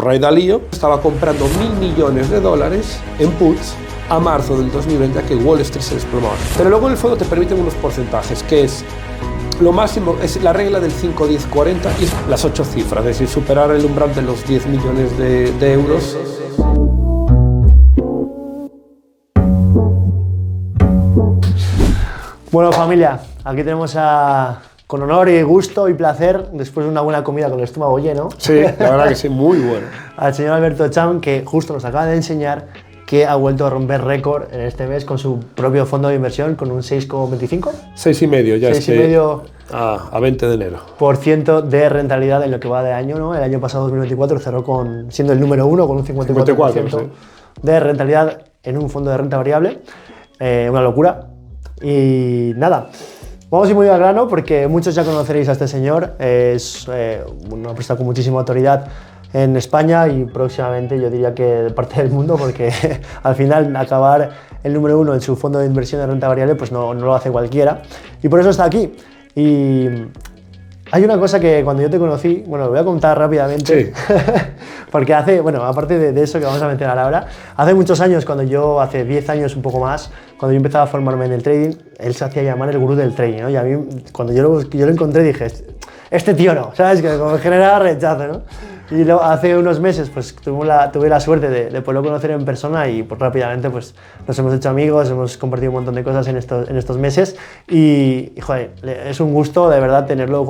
Ray Dalio estaba comprando $1.000 millones en puts a marzo del 2020 a que Wall Street se desplomaba. Pero luego en el fondo te permiten unos porcentajes, que es lo máximo, es la regla del 5, 10, 40 y las 8 cifras, es decir, superar el umbral de los 10 millones de euros. Bueno, familia, aquí tenemos con honor y gusto y placer, después de una buena comida con el estómago lleno. Sí, la verdad que sí, muy bueno. Al señor Alberto Cham, que justo nos acaba de enseñar que ha vuelto a romper récord en este mes con su propio fondo de inversión, con un 6,25. 6,5, ya 6,5 a 20 de enero. % de rentabilidad en lo que va de año, ¿no? El año pasado, 2024, cerró siendo el número 1 con un 54% sí. de rentabilidad en un fondo de renta variable. Una locura. Y nada, vamos a ir muy al grano porque muchos ya conoceréis a este señor. Es una persona con muchísima autoridad en España y próximamente yo diría que de parte del mundo, porque al final acabar el número 1 en su fondo de inversión de renta variable pues no lo hace cualquiera, y por eso está aquí. Y hay una cosa que cuando yo te conocí, bueno, lo voy a contar rápidamente, sí. Porque aparte de eso que vamos a mencionar ahora, hace muchos años, hace 10 años un poco más, cuando yo empezaba a formarme en el trading, él se hacía llamar el gurú del trading, ¿no? Y a mí, cuando yo lo encontré, dije, este tío no, ¿sabes? Que me generaba rechazo, ¿no? Y luego, hace unos meses pues tuve la suerte de poderlo conocer en persona y pues rápidamente pues nos hemos hecho amigos, hemos compartido un montón de cosas en estos meses y joder, es un gusto de verdad tenerlo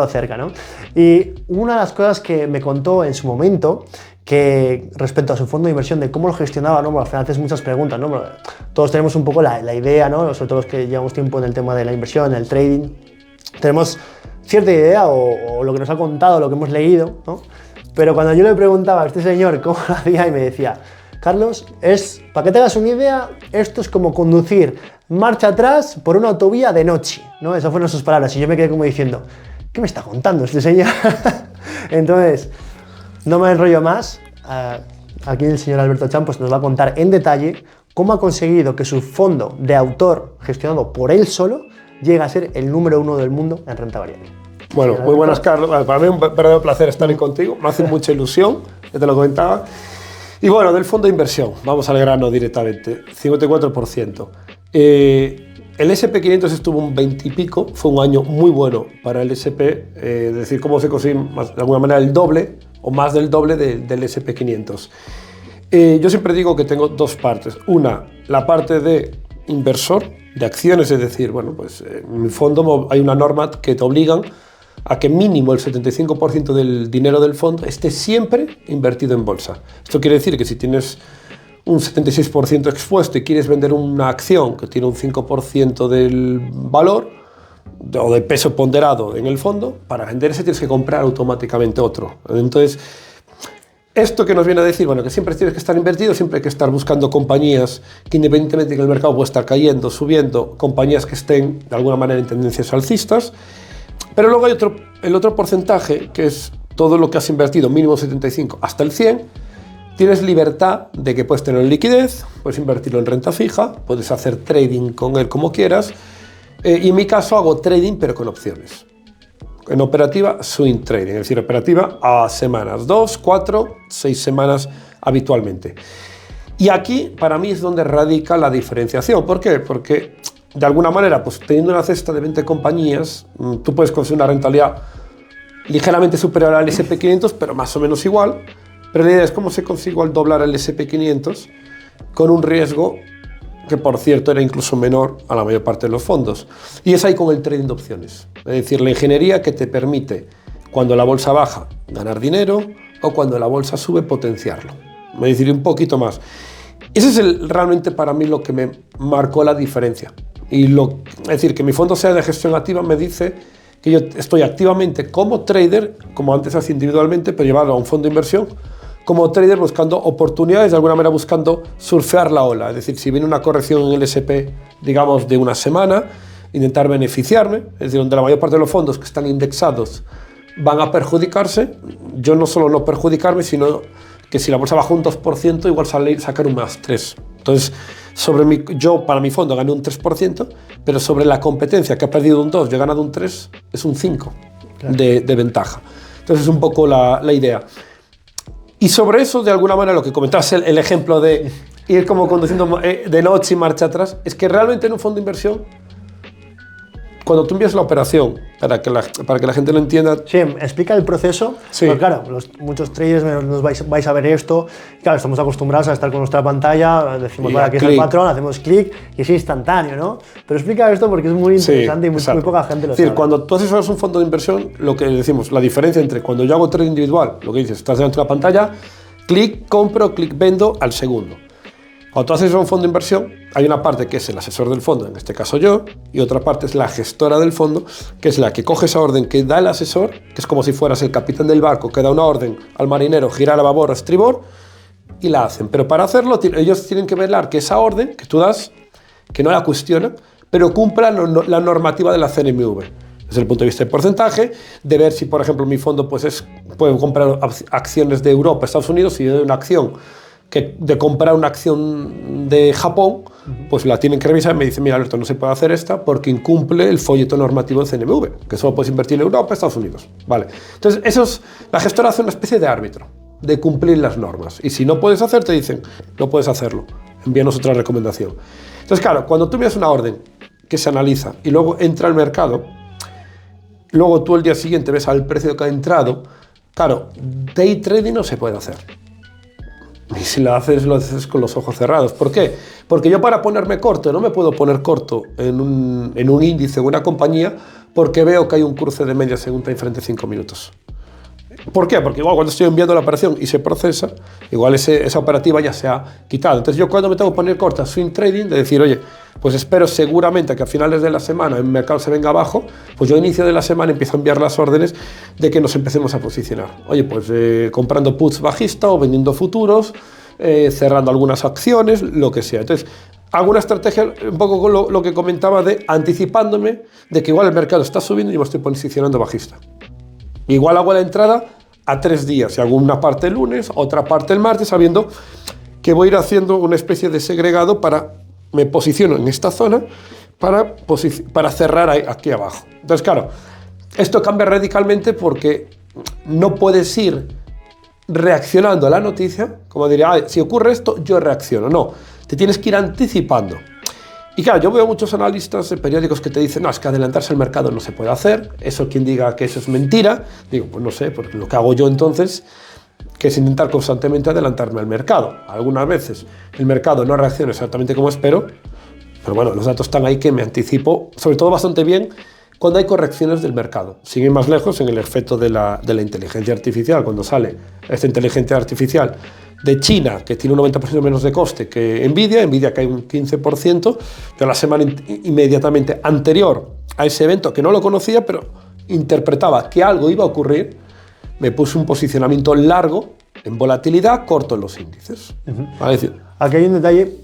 cerca, ¿no? Y una de las cosas que me contó en su momento, que respecto a su fondo de inversión, de cómo lo gestionaba, ¿no? Bueno, al final haces muchas preguntas, ¿no? Bueno, todos tenemos un poco la idea, ¿no? Sobre todo los que llevamos tiempo en el tema de la inversión, el trading, tenemos cierta idea o lo que nos ha contado, lo que hemos leído, ¿no? Pero cuando yo le preguntaba a este señor cómo lo hacía y me decía, Carlos, para que te hagas una idea, esto es como conducir marcha atrás por una autovía de noche, ¿no? Esas fueron sus palabras y yo me quedé como diciendo, ¿qué me está contando este señor? Entonces, no me enrollo más, aquí el señor Alberto Cham pues nos va a contar en detalle cómo ha conseguido que su fondo de autor gestionado por él solo llegue a ser el número 1 del mundo en renta variable. Bueno, muy buenas, Carlos. Para mí es un verdadero placer estar ahí contigo. Me hace mucha ilusión, ya te lo comentaba. Y bueno, del fondo de inversión, vamos al grano directamente, 54%. El S&P 500 estuvo un 20 y pico, fue un año muy bueno para el S&P, es decir, cómo se consiguió de alguna manera el doble o más del doble del S&P 500. Yo siempre digo que tengo dos partes. Una, la parte de inversor, de acciones, es decir, bueno, pues en mi fondo hay una norma que te obligan a que mínimo el 75% del dinero del fondo esté siempre invertido en bolsa. Esto quiere decir que si tienes un 76% expuesto y quieres vender una acción que tiene un 5% del valor o de peso ponderado en el fondo, para vender ese tienes que comprar automáticamente otro. Entonces, esto que nos viene a decir, bueno, que siempre tienes que estar invertido, siempre hay que estar buscando compañías que independientemente de que el mercado pueda estar cayendo, subiendo, compañías que estén de alguna manera en tendencias alcistas. Pero luego hay el otro porcentaje, que es todo lo que has invertido, mínimo 75 hasta el 100, tienes libertad de que puedes tener liquidez, puedes invertirlo en renta fija, puedes hacer trading con él como quieras, y en mi caso hago trading pero con opciones. En operativa, swing trading, es decir, operativa a semanas, 2, 4, 6 semanas habitualmente. Y aquí, para mí, es donde radica la diferenciación. ¿Por qué? Porque, de alguna manera, pues teniendo una cesta de 20 compañías, tú puedes conseguir una rentabilidad ligeramente superior al S&P 500, pero más o menos igual. Pero la idea es cómo se consigue al doblar el S&P 500 con un riesgo que, por cierto, era incluso menor a la mayor parte de los fondos. Y es ahí con el trading de opciones. Es decir, la ingeniería que te permite, cuando la bolsa baja, ganar dinero, o cuando la bolsa sube, potenciarlo. Es decir, un poquito más. Ese es realmente para mí lo que me marcó la diferencia. Es decir, que mi fondo sea de gestión activa me dice que yo estoy activamente como trader, como antes hacía individualmente, pero llevado a un fondo de inversión, como trader buscando oportunidades, de alguna manera buscando surfear la ola. Es decir, si viene una corrección en el S&P, digamos, de una semana, intentar beneficiarme, es decir, donde la mayor parte de los fondos que están indexados van a perjudicarse, yo no solo no perjudicarme, sino que si la bolsa baja un 2%, igual sacar un más 3%. Entonces, yo para mi fondo gané un 3%, pero sobre la competencia que ha perdido un 2%, yo he ganado un 3%, es un 5% claro, de ventaja. Entonces es un poco la idea. Y sobre eso, de alguna manera, lo que comentabas, el ejemplo de ir como conduciendo de noche y marcha atrás, es que realmente en un fondo de inversión, cuando tú envías la operación, para que la gente lo entienda... Sí, explica el proceso. Sí. Porque claro, muchos traders nos vais a ver esto. Claro, estamos acostumbrados a estar con nuestra pantalla, decimos, vale, aquí es el patrón, hacemos clic y es instantáneo, ¿no? Pero explica esto porque es muy interesante y muy poca gente lo sabe. Cuando tú haces un fondo de inversión, lo que decimos, la diferencia entre cuando yo hago trade individual, lo que dices, estás delante de la pantalla, clic, compro, clic, vendo al segundo. Cuando tú haces un fondo de inversión, hay una parte que es el asesor del fondo, en este caso yo, y otra parte es la gestora del fondo, que es la que coge esa orden que da el asesor, que es como si fueras el capitán del barco, que da una orden al marinero, girar a babor o a estribor, y la hacen. Pero para hacerlo, ellos tienen que velar que esa orden que tú das, que no la cuestiona, pero cumpla la normativa de la CNMV. Desde el punto de vista del porcentaje, de ver si, por ejemplo, mi fondo puede comprar acciones de Europa, Estados Unidos, y de una acción que de comprar una acción de Japón, pues la tienen que revisar y me dicen, mira, Alberto, no se puede hacer esta porque incumple el folleto normativo del CNMV, que solo puedes invertir en Europa, Estados Unidos. Vale. Entonces, la gestora hace una especie de árbitro, de cumplir las normas. Y si no puedes hacer, te dicen, no puedes hacerlo, envíanos otra recomendación. Entonces, claro, cuando tú envías una orden que se analiza y luego entra al mercado, luego tú el día siguiente ves al precio que ha entrado, claro, day trading no se puede hacer. Y si lo haces con los ojos cerrados. ¿Por qué? Porque yo para ponerme corto, no me puedo poner corto en un índice o una compañía porque veo que hay un cruce de media según time frente a 5 minutos. ¿Por qué? Porque igual cuando estoy enviando la operación y se procesa, igual esa operativa ya se ha quitado. Entonces yo cuando me tengo que poner corta swing trading, de decir, oye, pues espero seguramente que a finales de la semana el mercado se venga abajo, pues yo a inicio de la semana empiezo a enviar las órdenes de que nos empecemos a posicionar. Oye, pues comprando puts bajista o vendiendo futuros, cerrando algunas acciones, lo que sea. Entonces, alguna estrategia, un poco con lo que comentaba de anticipándome de que igual el mercado está subiendo y yo me estoy posicionando bajista. Igual hago la entrada a 3 días, y hago una parte el lunes, otra parte el martes, sabiendo que voy a ir haciendo una especie de segregado me posiciono en esta zona para cerrar aquí abajo. Entonces, claro, esto cambia radicalmente no puedes ir reaccionando a la noticia, como diría, si ocurre esto, yo reacciono. No, te tienes que ir anticipando. Y claro, yo veo muchos analistas de periódicos que te dicen, no, es que adelantarse al mercado no se puede hacer, eso quien diga que eso es mentira, digo, pues no sé, porque lo que hago yo entonces, que es intentar constantemente adelantarme al mercado. Algunas veces el mercado no reacciona exactamente como espero, pero bueno, los datos están ahí que me anticipo, sobre todo bastante bien, cuando hay correcciones del mercado. Sin ir más lejos, en el efecto de la inteligencia artificial, cuando sale esta inteligencia artificial de China, que tiene un 90% menos de coste que Nvidia cae un 15%, de la semana inmediatamente anterior a ese evento, que no lo conocía, pero interpretaba que algo iba a ocurrir, me puse un posicionamiento largo en volatilidad, corto en los índices. ¿Vale? Aquí hay un detalle,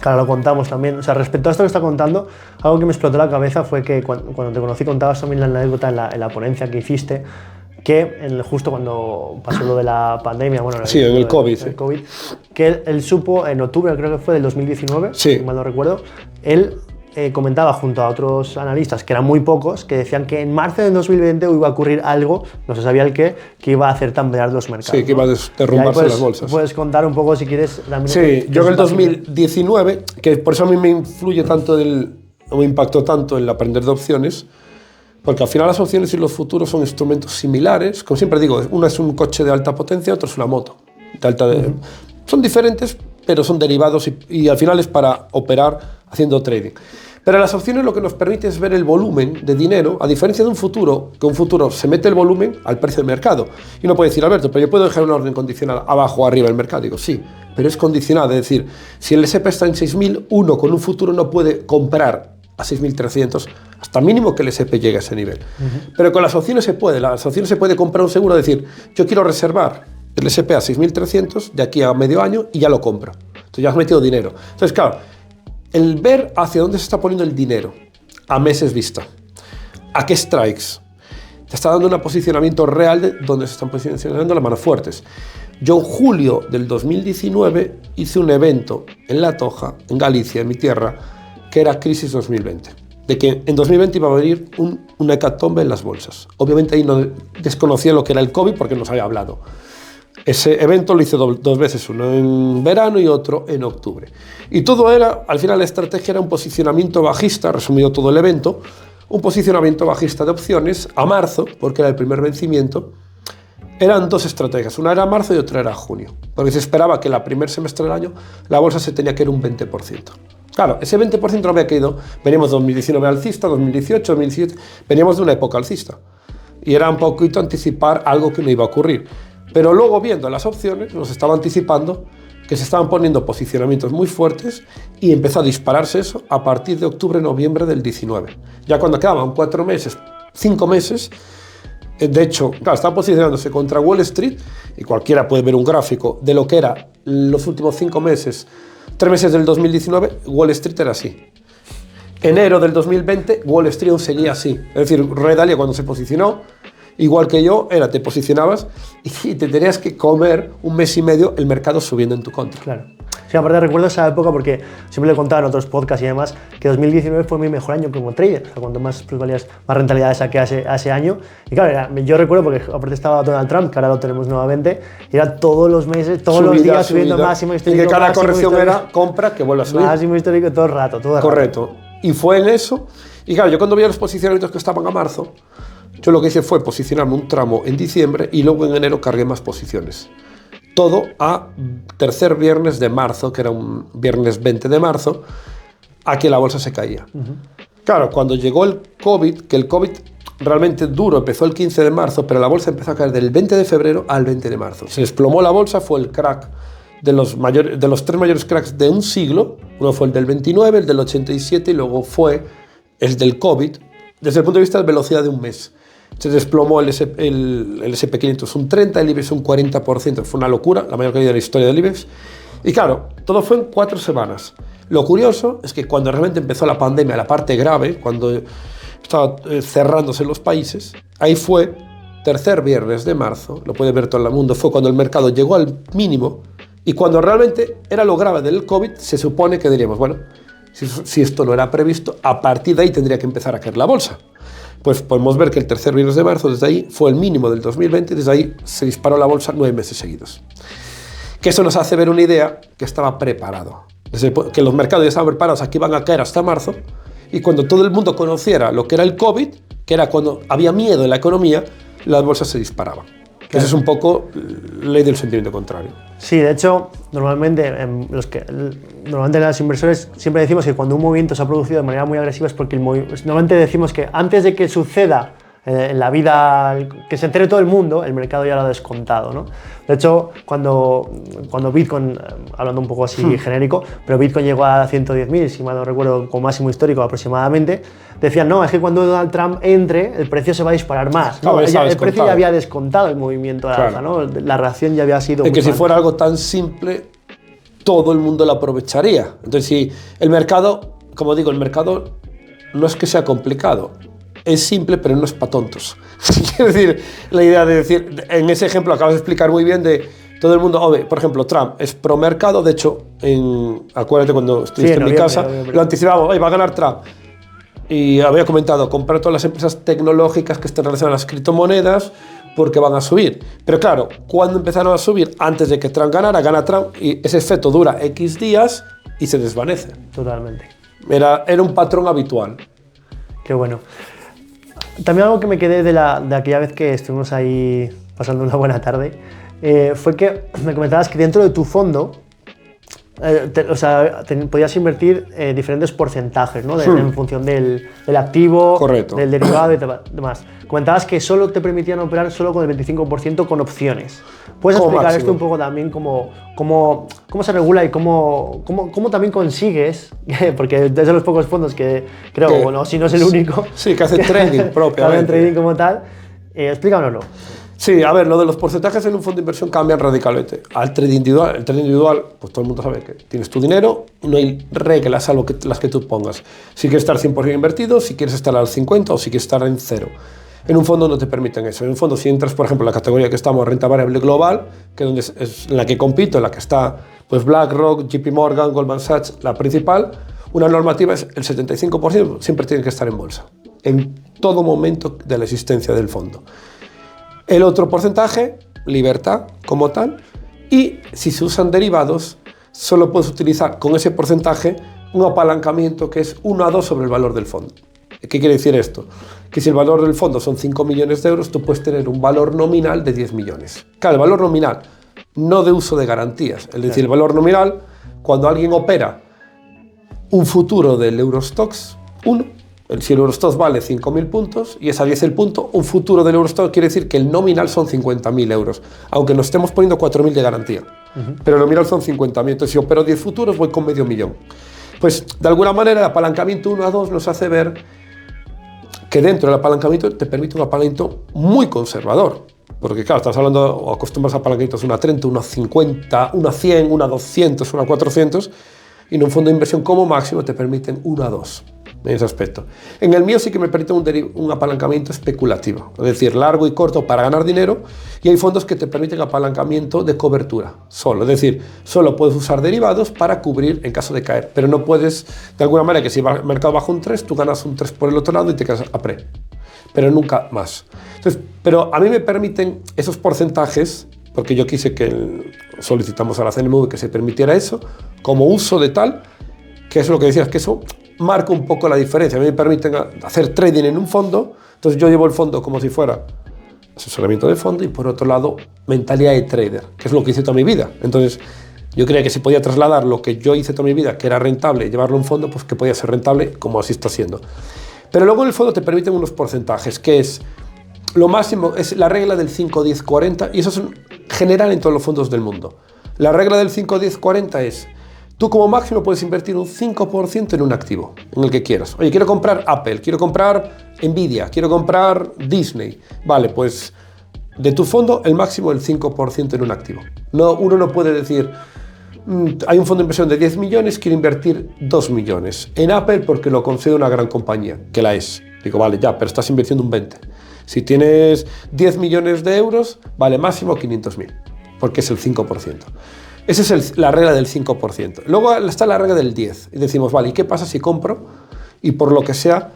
claro, lo contamos también, o sea, respecto a esto que está contando, algo que me explotó la cabeza fue que cuando te conocí contabas también la anécdota en la ponencia que hiciste, que justo cuando pasó lo de la pandemia, bueno, sí, en el COVID, el COVID, que él supo en octubre, creo que fue del 2019, sí, si mal no recuerdo, él comentaba junto a otros analistas, que eran muy pocos, que decían que en marzo de 2020 iba a ocurrir algo, no se sabía el qué, que iba a hacer tambalear los mercados. Sí, que iba a derrumbarse las bolsas. Puedes contar un poco, si quieres, también. Sí, yo en el 2019, que por eso a mí me influye tanto, me impactó tanto el aprender de opciones, porque al final las opciones y los futuros son instrumentos similares. Como siempre digo, uno es un coche de alta potencia, otro es una moto. Son diferentes, pero son derivados y al final es para operar haciendo trading. Pero las opciones lo que nos permite es ver el volumen de dinero, a diferencia de un futuro, que un futuro se mete el volumen al precio del mercado. Y uno puede decir, Alberto, pero yo puedo dejar una orden condicionada abajo o arriba del mercado. Digo, sí, pero es condicionada. Es decir, si el S&P está en 6.000, uno con un futuro no puede comprar a 6.300, hasta mínimo que el S&P llegue a ese nivel. Pero con las opciones se puede. Las opciones se puede comprar un seguro, decir, yo quiero reservar el S&P a 6.300 de aquí a medio año y ya lo compro. Entonces ya has metido dinero. Entonces, claro, el ver hacia dónde se está poniendo el dinero a meses vista, a qué strikes, te está dando un posicionamiento real de dónde se están posicionando las manos fuertes. Yo en julio del 2019 hice un evento en La Toja, en Galicia, en mi tierra, que era Crisis 2020, de que en 2020 iba a venir una hecatombe en las bolsas. Obviamente ahí no desconocía lo que era el COVID porque nos había hablado. Ese evento lo hice dos veces, uno en verano y otro en octubre. Y todo era, al final la estrategia era un posicionamiento bajista, resumido todo el evento, un posicionamiento bajista de opciones a marzo, porque era el primer vencimiento. Eran dos estrategias, una era marzo y otra era junio, porque se esperaba que el primer semestre del año la bolsa se tenía que ir un 20%. Claro, ese 20% no había caído, veníamos de 2019 alcista, 2018, 2017, veníamos de una época alcista. Y era un poquito anticipar algo que no iba a ocurrir. Pero luego, viendo las opciones, nos estaba anticipando que se estaban poniendo posicionamientos muy fuertes y empezó a dispararse eso a partir de octubre-noviembre del 19. Ya cuando quedaban 4 meses, 5 meses, de hecho, claro, estaban posicionándose contra Wall Street, y cualquiera puede ver un gráfico de lo que era los últimos 5 meses, 3 meses del 2019, Wall Street era así. Enero del 2020, Wall Street seguía así. Es decir, Ray Dalio cuando se posicionó, igual que yo, te posicionabas y te tenías que comer un mes y medio el mercado subiendo en tu contra. Claro. Sí, aparte recuerdo esa época porque siempre le contaba en otros podcasts y demás que 2019 fue mi mejor año como trader. O sea, cuanto más plusvalías, más rentabilidad saqué a ese año. Y claro, yo recuerdo porque aparte estaba Donald Trump, que ahora lo tenemos nuevamente, y era todos los meses, todos los días subiendo máximo histórico. Y que cada corrección era compra que vuelve a subir. Máximo histórico todo el rato, todo el rato. Correcto. Y fue en eso. Y claro, yo cuando veía los posicionamientos que estaban a marzo, yo lo que hice fue posicionarme un tramo en diciembre y luego en enero cargué más posiciones. Todo a tercer viernes de marzo, que era un viernes 20 de marzo, a que la bolsa se caía. Claro, cuando llegó el COVID, que el COVID realmente duro empezó el 15 de marzo, pero la bolsa empezó a caer del 20 de febrero al 20 de marzo. Se desplomó la bolsa, fue el crack de los 3 mayores cracks de un siglo. Uno fue el del 29, el del 87 y luego fue el del COVID, desde el punto de vista de velocidad de un mes. Se desplomó el SP500 un 30%, el IBEX un 40%. Fue una locura, la mayor caída de la historia del IBEX. Y claro, todo fue en 4 semanas. Lo curioso es que cuando realmente empezó la pandemia, la parte grave, cuando estaba cerrándose los países, ahí fue tercer viernes de marzo, lo puede ver todo el mundo, fue cuando el mercado llegó al mínimo y cuando realmente era lo grave del COVID, se supone que diríamos, bueno, si esto no era previsto, a partir de ahí tendría que empezar a caer la bolsa. Pues podemos ver que el tercer viernes de marzo, desde ahí, fue el mínimo del 2020 y desde ahí se disparó la bolsa 9 meses seguidos. Que eso nos hace ver una idea que estaba preparado. Que los mercados ya estaban preparados a que iban a caer hasta marzo y cuando todo el mundo conociera lo que era el COVID, que era cuando había miedo en la economía, las bolsas se disparaban. Claro. Esa es un poco ley del sentimiento contrario. Sí, de hecho, normalmente los inversores siempre decimos que cuando un movimiento se ha producido de manera muy agresiva es porque normalmente decimos que antes de que suceda en la vida, que se entere todo el mundo, el mercado ya lo ha descontado, ¿no? De hecho, cuando Bitcoin, hablando un poco así genérico, pero Bitcoin llegó a 110.000, si mal no recuerdo, como máximo histórico aproximadamente, decían, no, es que cuando Donald Trump entre, el precio se va a disparar más. ¿No? El precio ya había descontado el movimiento de alza, ¿no? La reacción ya había sido... Es que si fuera algo tan simple, todo el mundo lo aprovecharía. Entonces, si el mercado, como digo, el mercado no es que sea complicado, es simple, pero no es para tontos. Quiero decir, la idea de decir, en ese ejemplo acabas de explicar muy bien de todo el mundo, por ejemplo, Trump es pro mercado, de hecho, acuérdate cuando estuviste en mi casa, lo anticipamos, va a ganar Trump. Y había comentado, comprar todas las empresas tecnológicas que estén relacionadas a las criptomonedas porque van a subir. Pero claro, cuando empezaron a subir, antes de que Trump ganara, gana Trump y ese efecto dura X días y se desvanece. Totalmente. Era un patrón habitual. Qué bueno. También algo que me quedé de aquella vez que estuvimos ahí pasando una buena tarde fue que me comentabas que dentro de tu fondo podías invertir diferentes porcentajes, ¿no? En función del activo, correcto, del derivado y demás. Comentabas que solo te permitían operar solo con el 25% con opciones. ¿Puedes explicar esto un poco también cómo se regula y cómo también consigues, porque es de los pocos fondos que creo, bueno, si no es el único, sí, que hace trading propio, que hace trading como tal, explícanoslo. Sí, a ver, lo de los porcentajes en un fondo de inversión cambian radicalmente. Al trading individual, el trading individual, pues todo el mundo sabe que tienes tu dinero y no hay reglas salvo las que tú pongas. Si quieres estar 100% invertido, si quieres estar al 50% o si quieres estar en 0. En un fondo no te permiten eso. En un fondo, si entras, por ejemplo, en la categoría que estamos, renta variable global, que es en la que compito, en la que está pues BlackRock, JP Morgan, Goldman Sachs, la principal, una normativa es el 75% siempre tiene que estar en bolsa, en todo momento de la existencia del fondo. El otro porcentaje libertad como tal, y si se usan derivados, solo puedes utilizar con ese porcentaje un apalancamiento que es 1 a 2 sobre el valor del fondo. ¿Qué quiere decir esto? Que si el valor del fondo son 5 millones de euros, tú puedes tener un valor nominal de 10 millones. Claro, el valor nominal, no de uso de garantías. Es decir, el valor nominal, cuando alguien opera un futuro del Eurostoxx 1, si el Eurostoxx vale 5.000 puntos y es a 10 el punto, un futuro del Eurostoxx quiere decir que el nominal son 50.000 euros, aunque nos estemos poniendo 4.000 de garantía. Pero el nominal son 50.000. Entonces, si opero 10 futuros, voy con medio millón. Pues, de alguna manera, el apalancamiento 1 a 2 nos hace ver que dentro del apalancamiento te permite un apalancamiento muy conservador. Porque, claro, estás hablando, o acostumbras a apalancamientos 1 a 30, 1 a 50, 1 a 100, 1 a 200, 1 a 400, y en un fondo de inversión como máximo te permiten 1 a 2. En ese aspecto. En el mío sí que me permite un apalancamiento especulativo, es decir, largo y corto para ganar dinero, y hay fondos que te permiten apalancamiento de cobertura solo, es decir, solo puedes usar derivados para cubrir en caso de caer, pero no puedes, de alguna manera, que si el mercado baja un 3, tú ganas un 3 por el otro lado y te quedas a pre, pero nunca más. Entonces, pero a mí me permiten esos porcentajes, porque yo quise que solicitamos a la CNMV que se permitiera eso, como uso de tal, que es lo que decías, que eso marca un poco la diferencia. A mí me permiten hacer trading en un fondo, entonces yo llevo el fondo como si fuera asesoramiento de fondo y por otro lado mentalidad de trader, que es lo que hice toda mi vida. Entonces yo creía que si podía trasladar lo que yo hice toda mi vida, que era rentable, y llevarlo a un fondo, pues que podía ser rentable como así está siendo. Pero luego en el fondo te permiten unos porcentajes, que es lo máximo, es la regla del 5, 10, 40, y eso es general en todos los fondos del mundo. La regla del 5, 10, 40 es: tú como máximo puedes invertir un 5% en un activo, en el que quieras. Oye, quiero comprar Apple, quiero comprar Nvidia, quiero comprar Disney. Vale, pues de tu fondo el máximo el 5% en un activo. No, uno no puede decir, hay un fondo de inversión de 10 millones, quiero invertir 2 millones en Apple porque lo considero una gran compañía, que la es. Digo, vale, ya, pero estás invirtiendo un 20. Si tienes 10 millones de euros, vale máximo 500.000, porque es el 5%. Esa es la regla del 5%. Luego está la regla del 10%. Y decimos, vale, ¿y qué pasa si compro y por lo que sea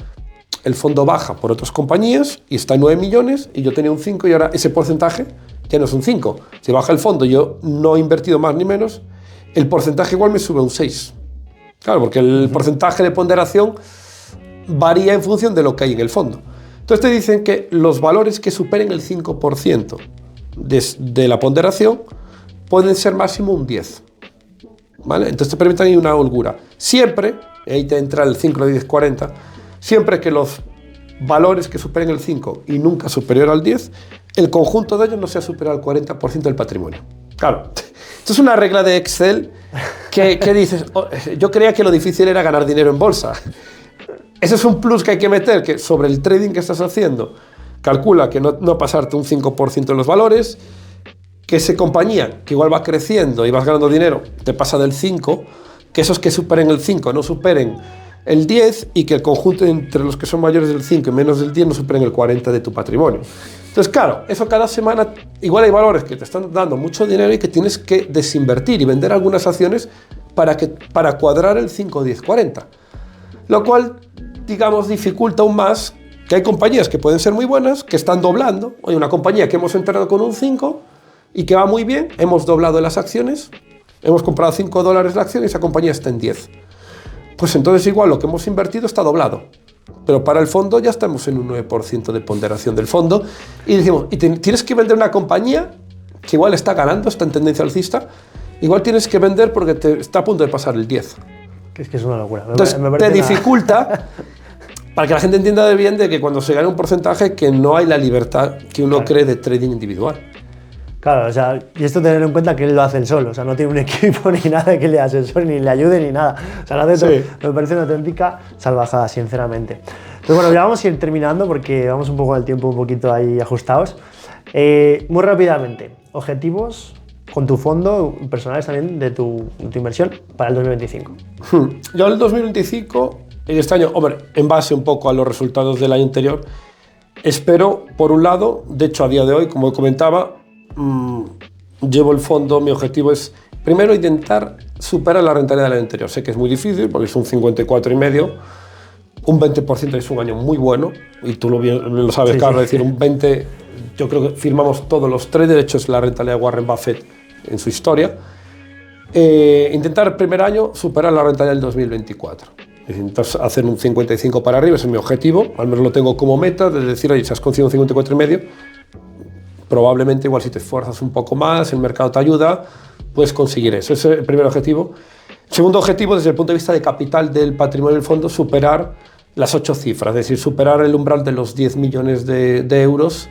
el fondo baja por otras compañías y está en 9 millones y yo tenía un 5 y ahora ese porcentaje ya no es un 5? Si baja el fondo y yo no he invertido más ni menos, el porcentaje igual me sube a un 6. Claro, porque el porcentaje de ponderación varía en función de lo que hay en el fondo. Entonces te dicen que los valores que superen el 5% de la ponderación pueden ser máximo un 10. ¿Vale? Entonces te permiten ahí una holgura. Siempre, ahí te entra el 5, 10, 40, siempre que los valores que superen el 5 y nunca superior al 10, el conjunto de ellos no sea superior al 40% del patrimonio. Claro, esto es una regla de Excel que dices, yo creía que lo difícil era ganar dinero en bolsa. Ese es un plus que hay que meter, que sobre el trading que estás haciendo, calcula que no pasarte un 5% de los valores, que esa compañía, que igual va creciendo y vas ganando dinero, te pasa del 5, que esos que superen el 5 no superen el 10 y que el conjunto entre los que son mayores del 5 y menos del 10 no superen el 40 de tu patrimonio. Entonces, claro, eso cada semana, igual hay valores que te están dando mucho dinero y que tienes que desinvertir y vender algunas acciones para cuadrar el 5, 10, 40. Lo cual, digamos, dificulta aún más que hay compañías que pueden ser muy buenas, que están doblando. Oye, una compañía que hemos entrado con un 5 y que va muy bien, hemos doblado las acciones, hemos comprado $5 la acción y esa compañía está en 10. Pues entonces igual lo que hemos invertido está doblado. Pero para el fondo ya estamos en un 9% de ponderación del fondo y decimos, tienes que vender una compañía que igual está ganando, está en tendencia alcista, igual tienes que vender porque te está a punto de pasar el 10. Es que es una locura. Entonces te dificulta, para que la gente entienda de bien, de que cuando se gana un porcentaje que no hay la libertad que uno cree de trading individual. Claro, o sea, y esto tener en cuenta que él lo hace él solo, o sea, no tiene un equipo ni nada que le asesore, ni le ayude, ni nada. O sea, lo hace todo. Me parece una auténtica salvajada, sinceramente. Entonces, bueno, ya vamos a ir terminando porque vamos un poco al tiempo un poquito ahí ajustados. Muy rápidamente, objetivos con tu fondo, personales también, de tu inversión para el 2025. Yo el 2025, y este año, hombre, en base un poco a los resultados del año anterior, espero, por un lado, de hecho a día de hoy, como comentaba, llevo el fondo, mi objetivo es primero intentar superar la rentabilidad del año anterior. Sé que es muy difícil porque es un 54,5, un 20% es un año muy bueno y tú lo sabes, sí, claro, sí. Decir un 20 yo creo que firmamos todos los traders, de hecho es la rentabilidad de Warren Buffett en su historia. Intentar el primer año superar la rentabilidad del 2024. Entonces, hacer un 55 para arriba, ese es mi objetivo, al menos lo tengo como meta, de decir, oye, si has conseguido un 54,5, probablemente igual si te esfuerzas un poco más, el mercado te ayuda, puedes conseguir eso. Ese es el primer objetivo. Segundo objetivo, desde el punto de vista de capital del patrimonio del fondo, superar las 8 cifras, es decir, superar el umbral de los 10 millones de euros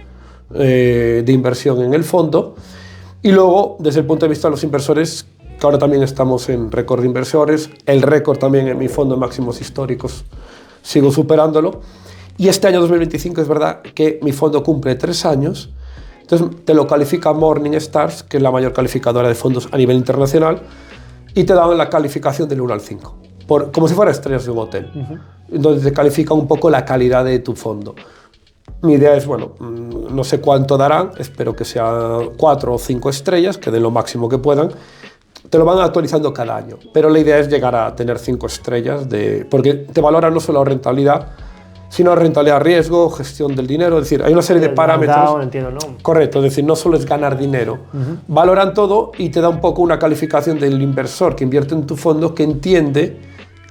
de inversión en el fondo. Y luego, desde el punto de vista de los inversores, que ahora también estamos en récord de inversores, el récord también en mi fondo en máximos históricos, sigo superándolo. Y este año 2025 es verdad que mi fondo cumple 3 años, entonces te lo califica Morningstar, que es la mayor calificadora de fondos a nivel internacional, y te dan la calificación del 1 al 5, como si fuera estrellas de un hotel, donde te califica un poco la calidad de tu fondo. Mi idea es, bueno, no sé cuánto darán, espero que sea 4 o 5 estrellas, que den lo máximo que puedan. Te lo van actualizando cada año, pero la idea es llegar a tener 5 estrellas, porque te valora no solo rentabilidad, sino rentabilidad, riesgo, gestión del dinero, es decir, hay una serie de parámetros. Entiendo, ¿no? Correcto, es decir, no solo es ganar dinero, valoran todo y te da un poco una calificación del inversor que invierte en tu fondo, que entiende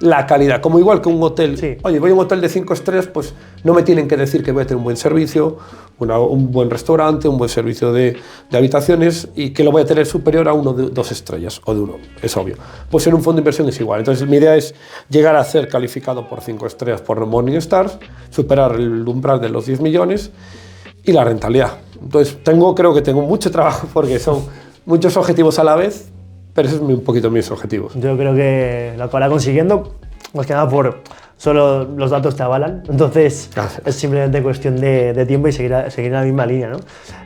la calidad, como igual que un hotel. Sí. Oye, voy a un hotel de 5 estrellas, pues no me tienen que decir que voy a tener un buen servicio, un buen restaurante, un buen servicio de habitaciones y que lo voy a tener superior a 1 de 2 estrellas o de 1, es obvio. Pues en un fondo de inversión es igual. Entonces mi idea es llegar a ser calificado por 5 estrellas por Morningstar, superar el umbral de los 10 millones y la rentabilidad. Entonces creo que tengo mucho trabajo porque son muchos objetivos a la vez, pero ese es un poquito mis objetivos. Yo creo que lo acabará consiguiendo, más que nada por solo los datos te avalan, entonces Gracias. es simplemente cuestión de tiempo y seguir en la misma línea, ¿no?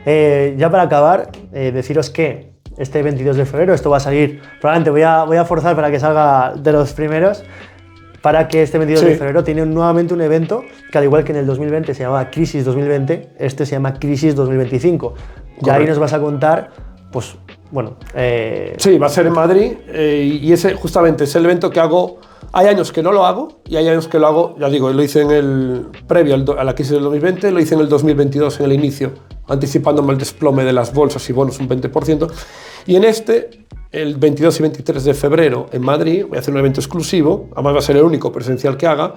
Ya para acabar, deciros que este 22 de febrero esto va a salir, probablemente voy a forzar para que salga de los primeros, para que este 22 de febrero tiene nuevamente un evento que, al igual que en el 2020 se llamaba Crisis 2020, este se llama Crisis 2025. Y ahí nos vas a contar, pues, bueno... Sí, va a ser en Madrid y ese justamente es el evento que hago. Hay años que no lo hago y hay años que lo hago, ya digo, lo hice en el previo a la crisis del 2020, lo hice en el 2022 en el inicio, anticipándome el desplome de las bolsas y bonos un 20%. Y en este, el 22 y 23 de febrero en Madrid, voy a hacer un evento exclusivo, además va a ser el único presencial que haga,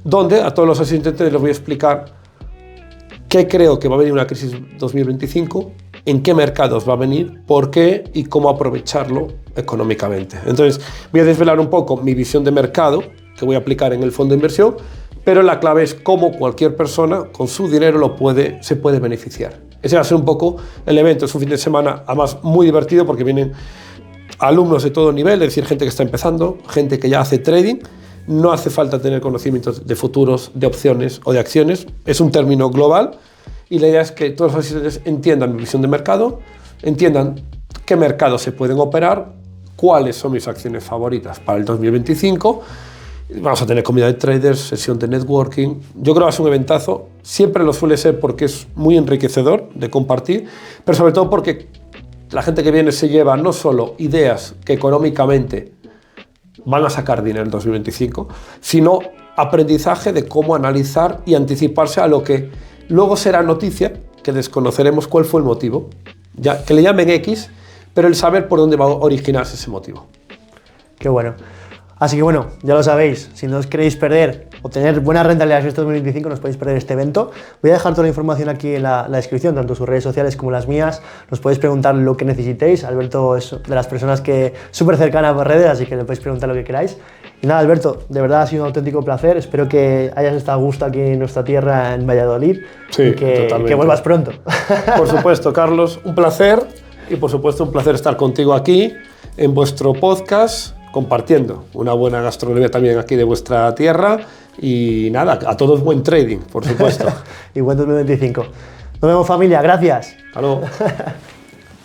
donde a todos los asistentes les voy a explicar qué creo que va a venir una crisis 2025, en qué mercados va a venir, por qué y cómo aprovecharlo económicamente. Entonces, voy a desvelar un poco mi visión de mercado que voy a aplicar en el fondo de inversión, pero la clave es cómo cualquier persona con su dinero se puede beneficiar. Ese va a ser un poco el evento. Es un fin de semana, además, muy divertido porque vienen alumnos de todo nivel, es decir, gente que está empezando, gente que ya hace trading. No hace falta tener conocimientos de futuros, de opciones o de acciones. Es un término global. Y la idea es que todos los asistentes entiendan mi visión de mercado, entiendan qué mercados se pueden operar, cuáles son mis acciones favoritas para el 2025. Vamos a tener comunidad de traders, sesión de networking. Yo creo que va a ser un eventazo. Siempre lo suele ser porque es muy enriquecedor de compartir, pero sobre todo porque la gente que viene se lleva no solo ideas que económicamente van a sacar dinero en el 2025, sino aprendizaje de cómo analizar y anticiparse a lo que luego será noticia, que desconoceremos cuál fue el motivo, ya que le llamen X, pero el saber por dónde va a originarse ese motivo. Qué bueno. Así que bueno, ya lo sabéis, si no os queréis perder o tener buenas rentabilidades en este 2025, no os podéis perder este evento. Voy a dejar toda la información aquí en la descripción, tanto sus redes sociales como las mías. Nos podéis preguntar lo que necesitéis. Alberto es de las personas que súper cercana por redes, así que le podéis preguntar lo que queráis. Y nada, Alberto, de verdad ha sido un auténtico placer. Espero que hayas estado a gusto aquí en nuestra tierra, en Valladolid. Sí, y que vuelvas pronto. Por supuesto, Carlos, un placer. Y por supuesto, un placer estar contigo aquí, en vuestro podcast, compartiendo una buena gastronomía también aquí de vuestra tierra. Y nada, a todos buen trading, por supuesto. Y buen 2025. Nos vemos, familia. Gracias. Hasta luego.